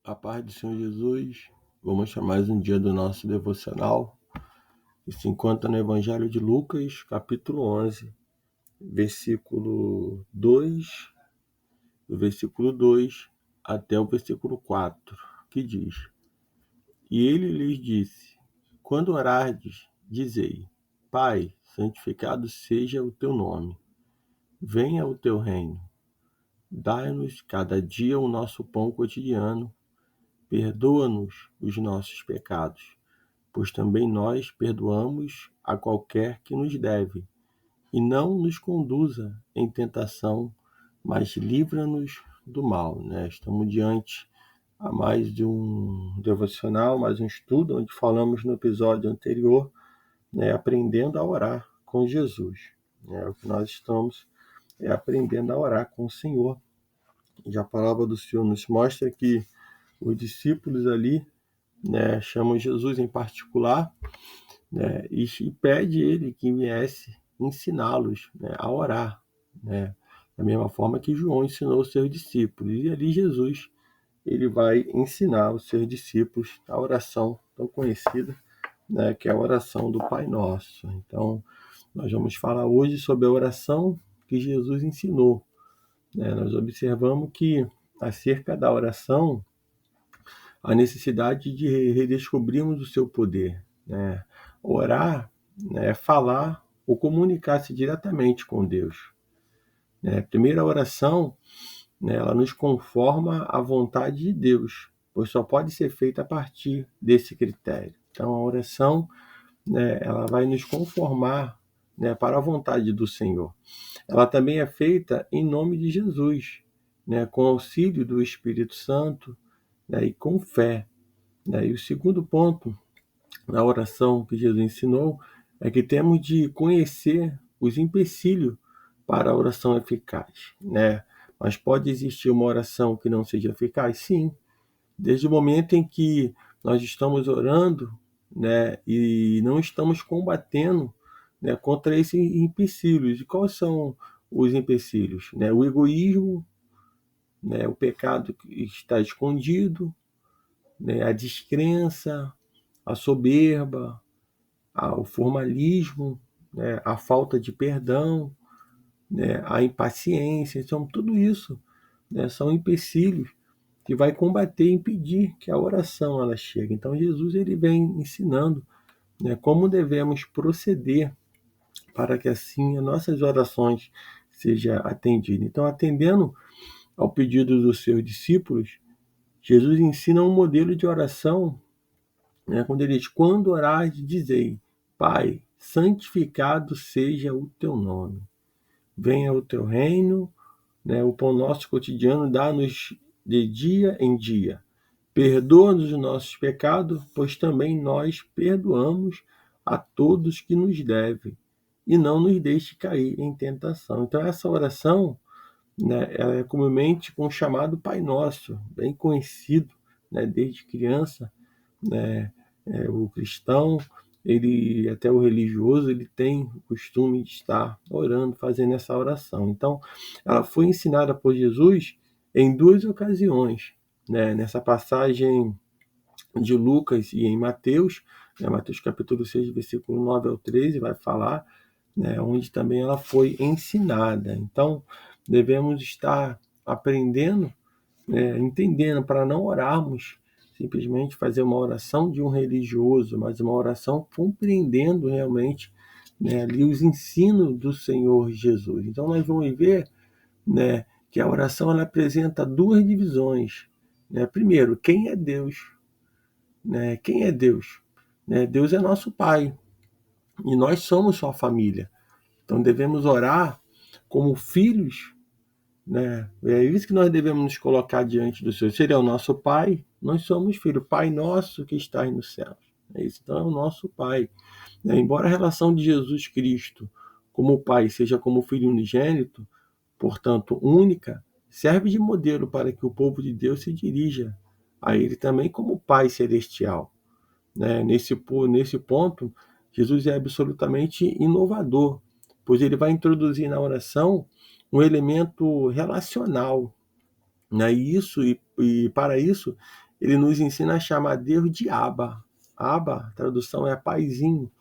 A paz do Senhor Jesus, vamos a mais um dia do nosso devocional, que se encontra no Evangelho de Lucas, capítulo 11, versículo 2, do versículo 2 até o versículo 4, que diz: E ele lhes disse: Quando orardes, dizei: Pai, santificado seja o teu nome, venha o teu reino, dai-nos cada dia o nosso pão cotidiano, perdoa-nos os nossos pecados, pois também nós perdoamos a qualquer que nos deve, e não nos conduza em tentação, mas livra-nos do mal. Estamos diante a mais de um devocional, mais um estudo, onde falamos no episódio anterior, aprendendo a orar com Jesus. O que nós estamos aprendendo a orar com o Senhor. E a palavra do Senhor nos mostra que os discípulos ali chamam Jesus em particular, e pede ele que viesse ensiná-los, a orar, da mesma forma que João ensinou os seus discípulos. E ali Jesus ele vai ensinar os seus discípulos a oração tão conhecida, que é a oração do Pai Nosso. Então, nós vamos falar hoje sobre a oração que Jesus ensinou. Nós observamos que acerca da oração, a necessidade de redescobrirmos o seu poder. Orar é falar ou comunicar-se diretamente com Deus. A primeira oração, ela nos conforma à vontade de Deus, pois só pode ser feita a partir desse critério. Então, a oração, ela vai nos conformar, para a vontade do Senhor. Ela também é feita em nome de Jesus, com auxílio do Espírito Santo, e com fé. E o segundo ponto na oração que Jesus ensinou é que temos de conhecer os empecilhos para a oração eficaz. Mas pode existir uma oração que não seja eficaz? Sim. Desde o momento em que nós estamos orando, e não estamos combatendo, contra esses empecilhos. E quais são os empecilhos? O egoísmo, o pecado que está escondido, a descrença, a soberba, o formalismo, a falta de perdão, a impaciência. Então, tudo isso, são empecilhos que vai combater e impedir que a oração ela chegue. Então, Jesus ele vem ensinando, como devemos proceder para que assim as nossas orações sejam atendidas. Então, atendendo ao pedido dos seus discípulos, Jesus ensina um modelo de oração, quando ele diz: quando orares, dizei: Pai, santificado seja o teu nome, venha o teu reino, o pão nosso cotidiano dá-nos de dia em dia, perdoa-nos os nossos pecados, pois também nós perdoamos a todos que nos devem, e não nos deixe cair em tentação. Então essa oração, ela é comumente com o chamado Pai Nosso, bem conhecido, desde criança. O cristão, ele, até o religioso, ele tem o costume de estar orando, fazendo essa oração. Então, ela foi ensinada por Jesus em duas ocasiões, nessa passagem de Lucas e em Mateus, Mateus capítulo 6, versículo 9 ao 13, vai falar, onde também ela foi ensinada. Então, devemos estar aprendendo, entendendo, para não orarmos simplesmente fazer uma oração de um religioso, mas uma oração compreendendo realmente, ali os ensinos do Senhor Jesus. Então nós vamos ver, que a oração ela apresenta duas divisões. Primeiro, quem é Deus? Quem é Deus? Deus é nosso Pai e nós somos sua família. Então devemos orar como filhos. É isso que nós devemos nos colocar diante do Senhor. Se Ele é o nosso Pai, nós somos filhos. Pai nosso que estás nos céus. Então é o nosso Pai. Embora a relação de Jesus Cristo como Pai seja como Filho unigênito, portanto única, serve de modelo para que o povo de Deus se dirija a Ele também como Pai celestial. Nesse ponto, Jesus é absolutamente inovador, pois ele vai introduzir na oração um elemento relacional, e para isso ele nos ensina a chamar Deus de Abba. Abba, a tradução é paizinho,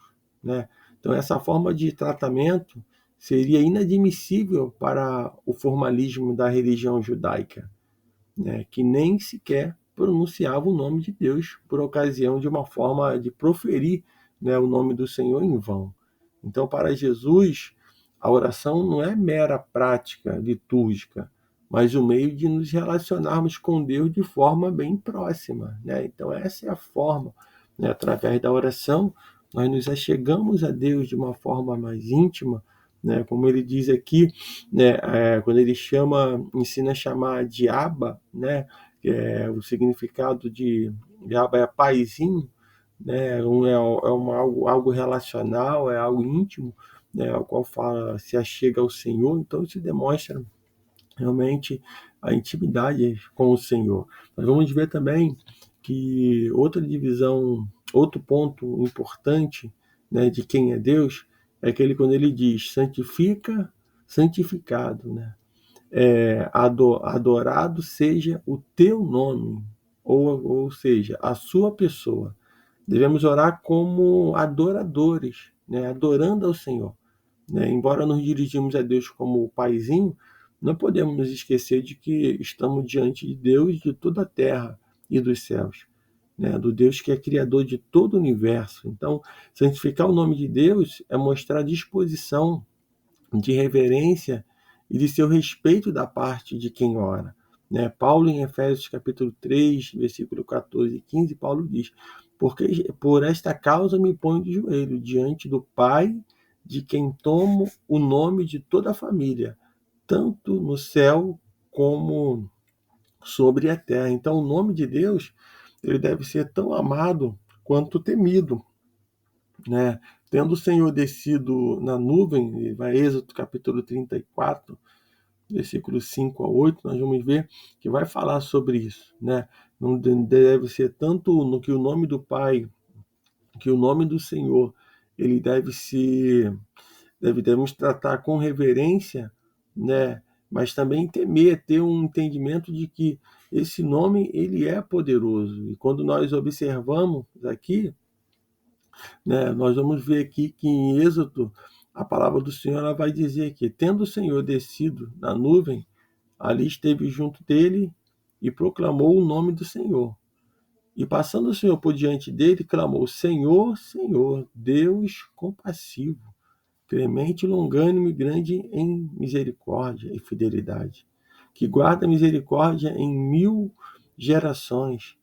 né? Então, essa forma de tratamento seria inadmissível para o formalismo da religião judaica, né? Que nem sequer pronunciava o nome de Deus por ocasião de uma forma de proferir, né, o nome do Senhor em vão. Então, para Jesus, a oração não é mera prática litúrgica, mas o meio de nos relacionarmos com Deus de forma bem próxima, né? Então, essa é a forma, né? Através da oração, nós nos achegamos a Deus de uma forma mais íntima, né? Como ele diz aqui, né? Quando ele ensina a chamar de Abba, né? O significado de Abba é paizinho, né? Algo relacional, é algo íntimo, né? Ao qual fala, se achega ao Senhor. Então isso demonstra realmente a intimidade com o Senhor. Mas vamos ver também que outra divisão, outro ponto importante, né, de quem é Deus, é aquele quando ele diz santifica, santificado, né? Adorado seja o teu nome, ou seja, a sua pessoa. Devemos orar como adoradores, né? Adorando ao Senhor, né? Embora nos dirigimos a Deus como o paizinho, não podemos nos esquecer de que estamos diante de Deus de toda a terra e dos céus, né? Do Deus que é criador de todo o universo. Então, santificar o nome de Deus é mostrar disposição de reverência e de seu respeito da parte de quem ora, né? Paulo, em Efésios capítulo 3, versículo 14 e 15, Paulo diz: porque por esta causa me ponho de joelho diante do Pai, de quem tomo o nome de toda a família, tanto no céu como sobre a terra. Então, o nome de Deus, ele deve ser tão amado quanto temido, né? Tendo o Senhor descido na nuvem, vai Êxodo capítulo 34, versículos 5 a 8, nós vamos ver que vai falar sobre isso, né? Não deve ser tanto no que o nome do Pai, que o nome do Senhor, ele devemos tratar com reverência, né? Mas também temer, ter um entendimento de que esse nome, ele é poderoso. E quando nós observamos aqui, né, nós vamos ver aqui que em Êxodo, a palavra do Senhor ela vai dizer que, tendo o Senhor descido na nuvem, ali esteve junto dele e proclamou o nome do Senhor. E passando o Senhor por diante dele, clamou: Senhor, Senhor, Deus compassivo, clemente, longânimo e grande em misericórdia e fidelidade, que guarda misericórdia em 1000 gerações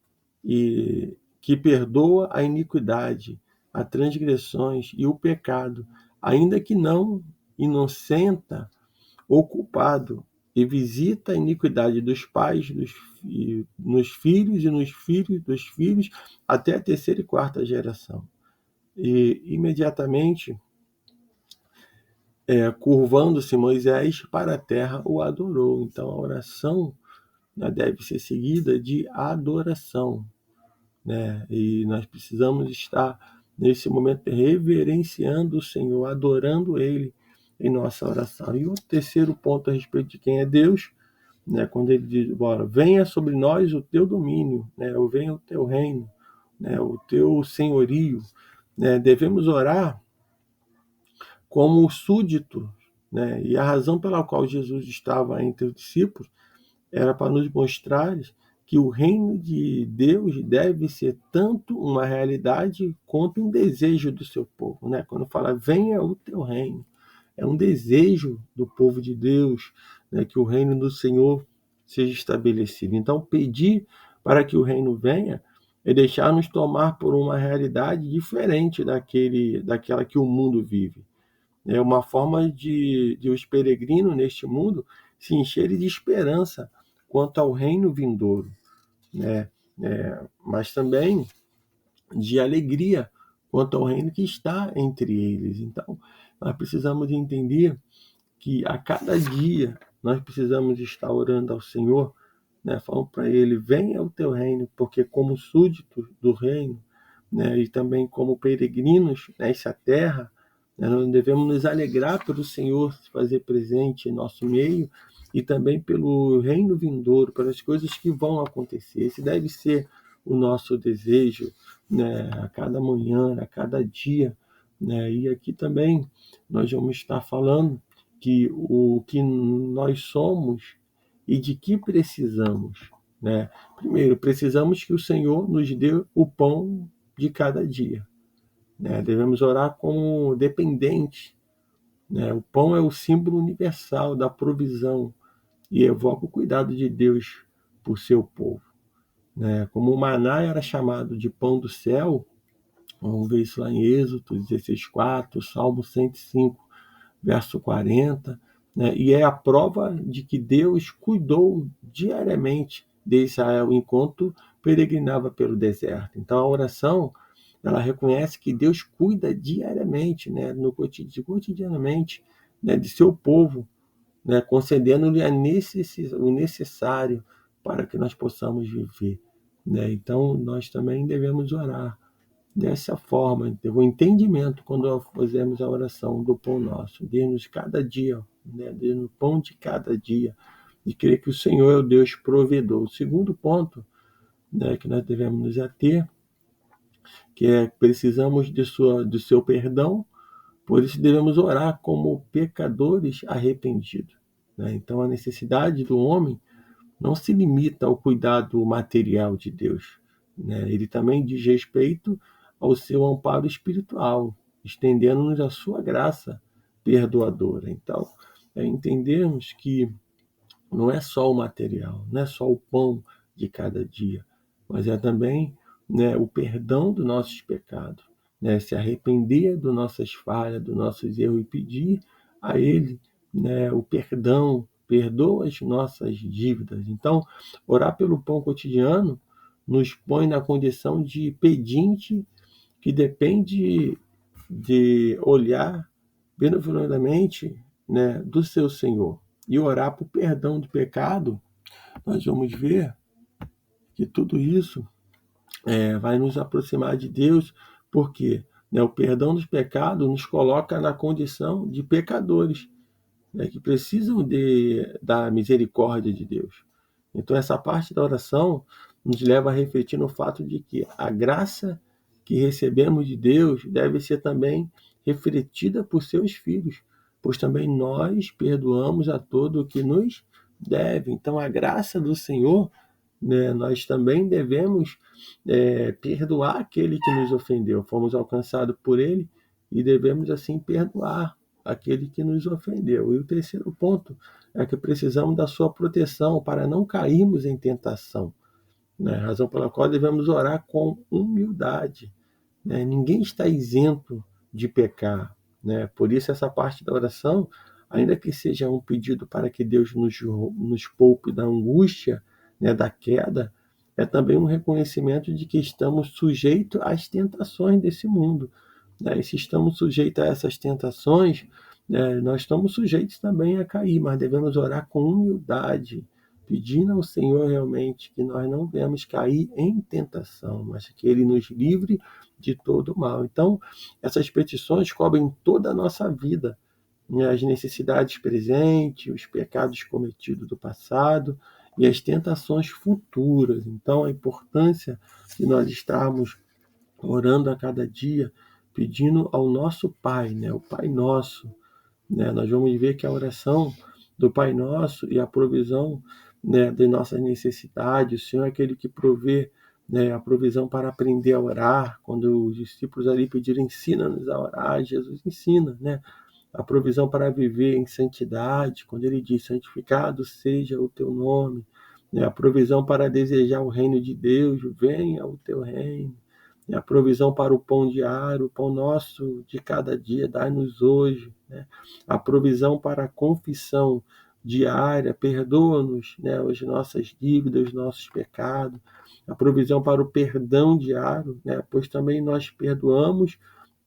e que perdoa a iniquidade, as transgressões e o pecado, ainda que não inocenta o culpado, e visita a iniquidade dos pais nos filhos e nos filhos dos filhos até a terceira e quarta geração. E imediatamente, curvando-se Moisés para a terra, o adorou. Então a oração, né, deve ser seguida de adoração, né? E nós precisamos estar nesse momento reverenciando o Senhor, adorando Ele em nossa oração. E o terceiro ponto a respeito de quem é Deus, né, quando ele diz: bora, venha sobre nós o teu domínio, né, ou venha o teu reino, né, o teu senhorio, né? Devemos orar como súdito, né? E a razão pela qual Jesus estava entre os discípulos era para nos mostrar que o reino de Deus deve ser tanto uma realidade quanto um desejo do seu povo, né? Quando fala venha o teu reino, é um desejo do povo de Deus, né, que o reino do Senhor seja estabelecido. Então, pedir para que o reino venha é deixar-nos tomar por uma realidade diferente daquela que o mundo vive. É uma forma de os peregrinos neste mundo se encherem de esperança quanto ao reino vindouro, né? Mas também de alegria quanto ao reino que está entre eles. Então, nós precisamos entender que a cada dia nós precisamos estar orando ao Senhor, né, falando para Ele: venha o teu reino, porque como súditos do reino, né, e também como peregrinos nessa terra, né, nós devemos nos alegrar pelo Senhor se fazer presente em nosso meio e também pelo reino vindouro, pelas coisas que vão acontecer. Esse deve ser o nosso desejo, né, a cada manhã, a cada dia, né? E aqui também nós vamos estar falando que o que nós somos e de que precisamos, né? Primeiro, precisamos que o Senhor nos dê o pão de cada dia, né? Devemos orar como dependentes, né? O pão é o símbolo universal da provisão e evoca o cuidado de Deus por seu povo, né? Como o maná era chamado de pão do céu, vamos ver isso lá em Êxodo 16:4, Salmo 105, verso 40, né? E é a prova de que Deus cuidou diariamente de Israel enquanto peregrinava pelo deserto. Então a oração, ela reconhece que Deus cuida diariamente, né, no cotidianamente, né, de seu povo, né, concedendo-lhe o necessário para que nós possamos viver, né? Então nós também devemos orar dessa forma, ter o entendimento quando fazemos a oração do pão nosso. Dê-nos cada dia, né? Dê-nos o pão de cada dia. E crer que o Senhor é o Deus provedor. O segundo ponto, né, que nós devemos nos ater, que é precisamos do seu perdão, por isso devemos orar como pecadores arrependidos, né? Então a necessidade do homem não se limita ao cuidado material de Deus, né? Ele também diz respeito ao seu amparo espiritual, estendendo-nos a sua graça perdoadora. Então, entendermos que não é só o material, não é só o pão de cada dia, mas é também, né, o perdão dos nossos pecados, né, se arrepender das nossas falhas, dos nossos erros e pedir a Ele, né, o perdão, perdoa as nossas dívidas. Então, orar pelo pão cotidiano nos põe na condição de pedinte que depende de olhar benevolentamente, né, do seu Senhor e orar por perdão do pecado. Nós vamos ver que tudo isso vai nos aproximar de Deus, porque, né, o perdão dos pecados nos coloca na condição de pecadores, né, que precisam da misericórdia de Deus. Então, essa parte da oração nos leva a refletir no fato de que a graça que recebemos de Deus deve ser também refletida por seus filhos, pois também nós perdoamos a todo o que nos deve. Então, a graça do Senhor, né, nós também devemos perdoar aquele que nos ofendeu. Fomos alcançados por Ele e devemos, assim, perdoar aquele que nos ofendeu. E o terceiro ponto é que precisamos da sua proteção para não cairmos em tentação, né? Razão pela qual devemos orar com humildade, né? Ninguém está isento de pecar, né? Por isso essa parte da oração, ainda que seja um pedido para que Deus nos poupe da angústia, né, da queda, é também um reconhecimento de que estamos sujeitos às tentações desse mundo, né? E se estamos sujeitos a essas tentações, nós estamos sujeitos também a cair, mas devemos orar com humildade, pedindo ao Senhor realmente que nós não venhamos cair em tentação, mas que Ele nos livre de todo o mal. Então, essas petições cobrem toda a nossa vida, né? As necessidades presentes, os pecados cometidos do passado e as tentações futuras. Então, a importância de nós estarmos orando a cada dia, pedindo ao nosso Pai, né? O Pai Nosso, né? Nós vamos ver que a oração do Pai Nosso e a provisão, né, de nossas necessidades, o Senhor é aquele que provê, né, a provisão para aprender a orar. Quando os discípulos ali pediram, ensina-nos a orar, Jesus ensina, né? A provisão para viver em santidade, quando ele diz, santificado seja o teu nome, né? A provisão para desejar o reino de Deus, venha o teu reino, e a provisão para o pão diário, o pão nosso de cada dia, dai-nos hoje, né? A provisão para a confissão diária, perdoa-nos, né, as nossas dívidas, os nossos pecados, a provisão para o perdão diário, né, pois também nós perdoamos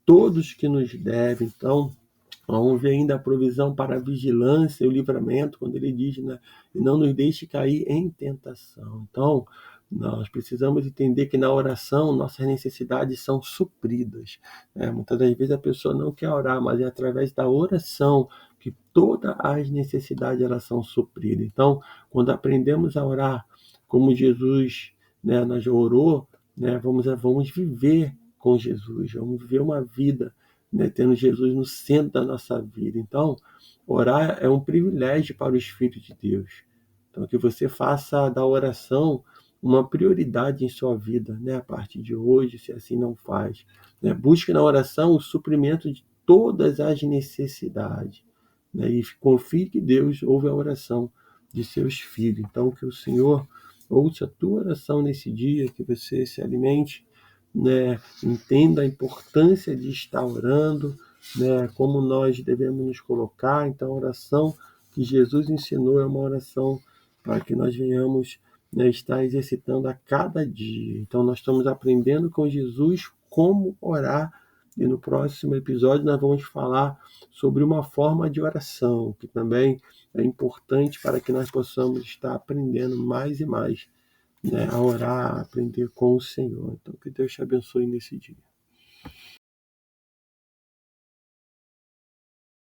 todos que nos devem. Então, vamos ver ainda a provisão para a vigilância e o livramento, quando ele diz, né, e não nos deixe cair em tentação. Então, nós precisamos entender que na oração nossas necessidades são supridas, né? Muitas das vezes a pessoa não quer orar, mas é através da oração que todas as necessidades elas são supridas. Então, quando aprendemos a orar como Jesus, né, nós orou, né? Vamos viver com Jesus, vamos viver uma vida, né, tendo Jesus no centro da nossa vida. Então, orar é um privilégio para os filhos de Deus. Então, que você faça da oração uma prioridade em sua vida, né? A partir de hoje, se assim não faz, né? Busque na oração o suprimento de todas as necessidades, né? E confie que Deus ouve a oração de seus filhos. Então, que o Senhor ouça a tua oração nesse dia, que você se alimente, né? Entenda a importância de estar orando, né? Como nós devemos nos colocar. Então, a oração que Jesus ensinou é uma oração para que nós venhamos, né, estar exercitando a cada dia. Então, nós estamos aprendendo com Jesus como orar. E no próximo episódio nós vamos falar sobre uma forma de oração, que também é importante para que nós possamos estar aprendendo mais e mais, né, a orar, a aprender com o Senhor. Então, que Deus te abençoe nesse dia.